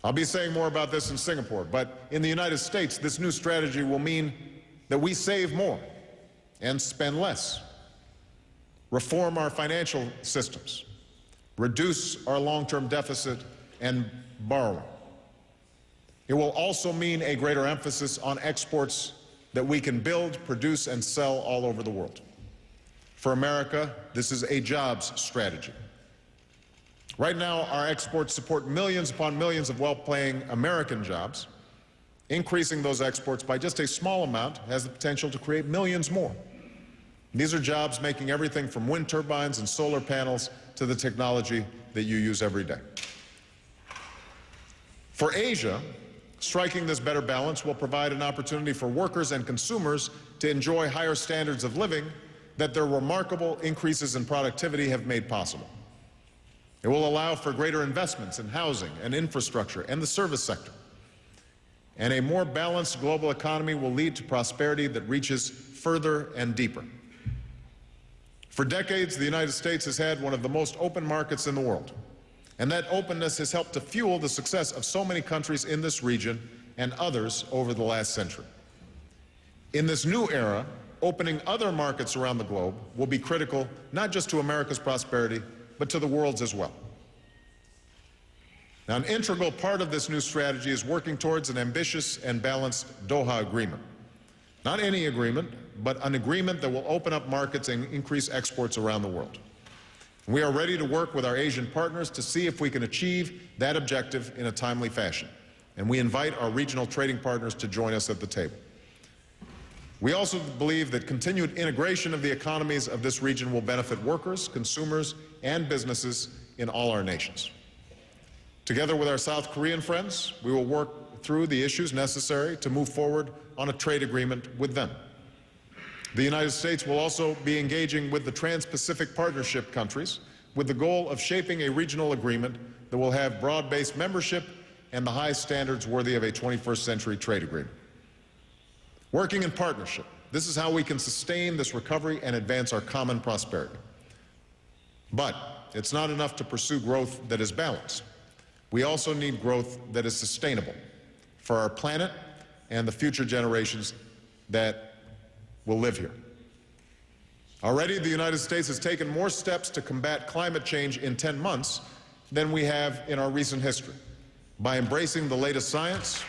I'll be saying more about this in Singapore, but in the United States, this new strategy will mean that we save more and spend less, reform our financial systems, reduce our long-term deficit and borrowing. It will also mean a greater emphasis on exports that we can build, produce, and sell all over the world. For America, this is a jobs strategy. Right now, our exports support millions upon millions of well-paying American jobs. Increasing those exports by just a small amount has the potential to create millions more. These are jobs making everything from wind turbines and solar panels to the technology that you use every day. For Asia, striking this better balance will provide an opportunity for workers and consumers to enjoy higher standards of living that their remarkable increases in productivity have made possible. It will allow for greater investments in housing and infrastructure and the service sector. And a more balanced global economy will lead to prosperity that reaches further and deeper. For decades, the United States has had one of the most open markets in the world. And that openness has helped to fuel the success of so many countries in this region and others over the last century. In this new era, opening other markets around the globe will be critical not just to America's prosperity, but to the world's as well. Now, an integral part of this new strategy is working towards an ambitious and balanced Doha agreement. Not any agreement, but an agreement that will open up markets and increase exports around the world. We are ready to work with our Asian partners to see if we can achieve that objective in a timely fashion. And we invite our regional trading partners to join us at the table. We also believe that continued integration of the economies of this region will benefit workers, consumers, and businesses in all our nations. Together with our South Korean friends, we will work through the issues necessary to move forward on a trade agreement with them. The United States will also be engaging with the Trans-Pacific Partnership countries with the goal of shaping a regional agreement that will have broad-based membership and the high standards worthy of a 21st century trade agreement. Working in partnership, this is how we can sustain this recovery and advance our common prosperity. But it's not enough to pursue growth that is balanced. We also need growth that is sustainable for our planet and the future generations that will live here. Already, the United States has taken more steps to combat climate change in 10 months than we have in our recent history. By embracing the latest science,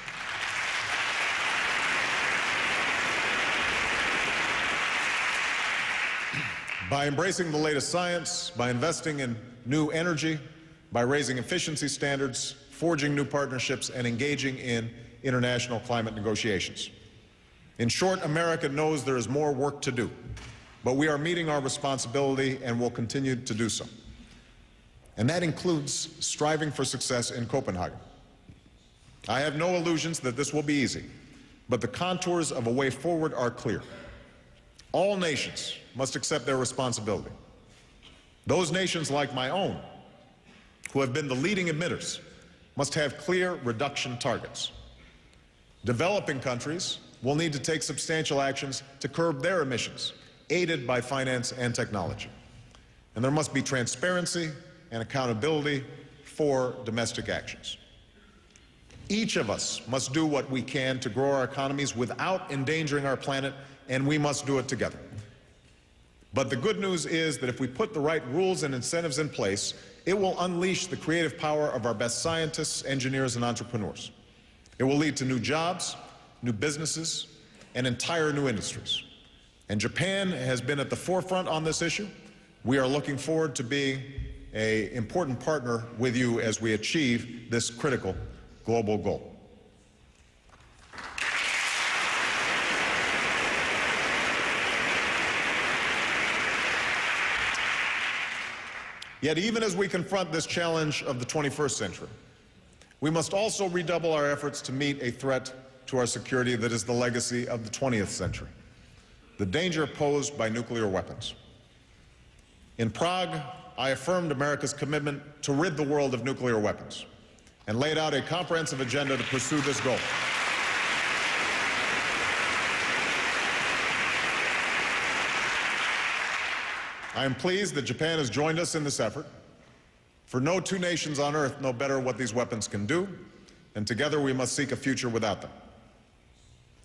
by investing in new energy, by raising efficiency standards, forging new partnerships, and engaging in international climate negotiations. In short, America knows there is more work to do, but we are meeting our responsibility and will continue to do so. And that includes striving for success in Copenhagen. I have no illusions that this will be easy, but the contours of a way forward are clear. All nations must accept their responsibility. Those nations like my own, who have been the leading emitters, must have clear reduction targets. Developing countries will need to take substantial actions to curb their emissions, aided by finance and technology. And there must be transparency and accountability for domestic actions. Each of us must do what we can to grow our economies without endangering our planet, and we must do it together. But the good news is that if we put the right rules and incentives in place, it will unleash the creative power of our best scientists, engineers, and entrepreneurs. It will lead to new jobs, new businesses, and entire new industries. And Japan has been at the forefront on this issue. We are looking forward to being an important partner with you as we achieve this critical global goal. Yet even as we confront this challenge of the 21st century, we must also redouble our efforts to meet a threat to our security that is the legacy of the 20th century, the danger posed by nuclear weapons. In Prague, I affirmed America's commitment to rid the world of nuclear weapons and laid out a comprehensive agenda to pursue this goal. I am pleased that Japan has joined us in this effort, for no two nations on earth know better what these weapons can do, and together we must seek a future without them.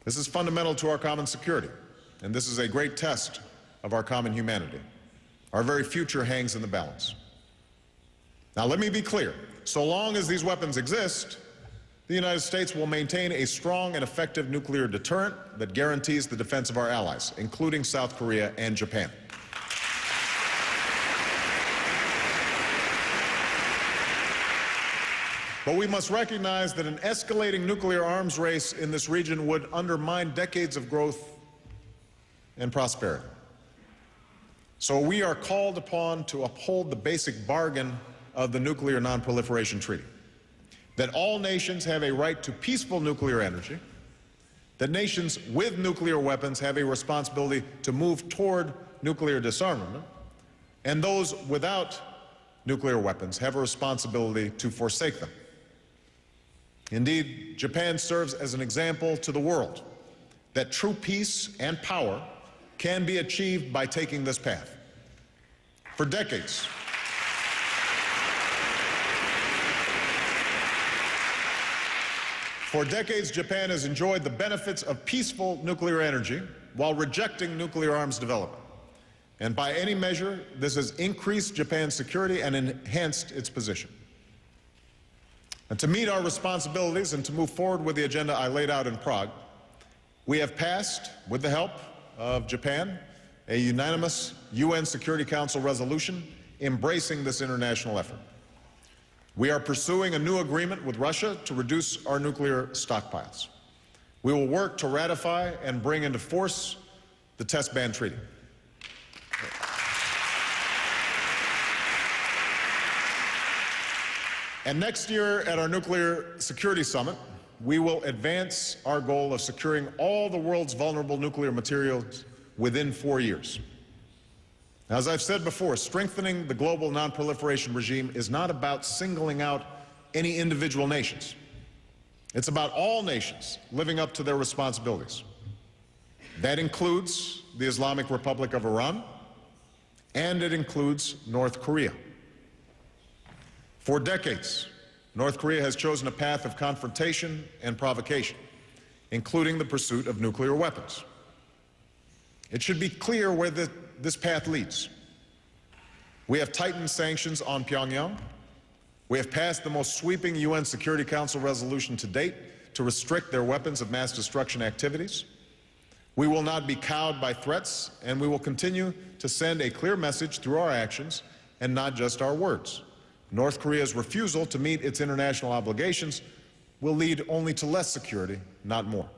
This is fundamental to our common security, and this is a great test of our common humanity. Our very future hangs in the balance. Now, let me be clear. So long as these weapons exist, the United States will maintain a strong and effective nuclear deterrent that guarantees the defense of our allies, including South Korea and Japan. But we must recognize that an escalating nuclear arms race in this region would undermine decades of growth and prosperity. So we are called upon to uphold the basic bargain of the Nuclear Non-Proliferation Treaty, that all nations have a right to peaceful nuclear energy, that nations with nuclear weapons have a responsibility to move toward nuclear disarmament, and those without nuclear weapons have a responsibility to forsake them. Indeed, Japan serves as an example to the world that true peace and power can be achieved by taking this path. For decades, Japan has enjoyed the benefits of peaceful nuclear energy while rejecting nuclear arms development. And by any measure, this has increased Japan's security and enhanced its position. And to meet our responsibilities and to move forward with the agenda I laid out in Prague, we have passed, with the help of Japan, a unanimous UN Security Council resolution embracing this international effort. We are pursuing a new agreement with Russia to reduce our nuclear stockpiles. We will work to ratify and bring into force the Test Ban Treaty. And next year at our Nuclear Security Summit, we will advance our goal of securing all the world's vulnerable nuclear materials within 4 years. Now, as I've said before, strengthening the global non-proliferation regime is not about singling out any individual nations. It's about all nations living up to their responsibilities. That includes the Islamic Republic of Iran, and it includes North Korea. For decades, North Korea has chosen a path of confrontation and provocation, including the pursuit of nuclear weapons. It should be clear where this path leads. We have tightened sanctions on Pyongyang. We have passed the most sweeping UN Security Council resolution to date to restrict their weapons of mass destruction activities. We will not be cowed by threats, and we will continue to send a clear message through our actions and not just our words. North Korea's refusal to meet its international obligations will lead only to less security, not more.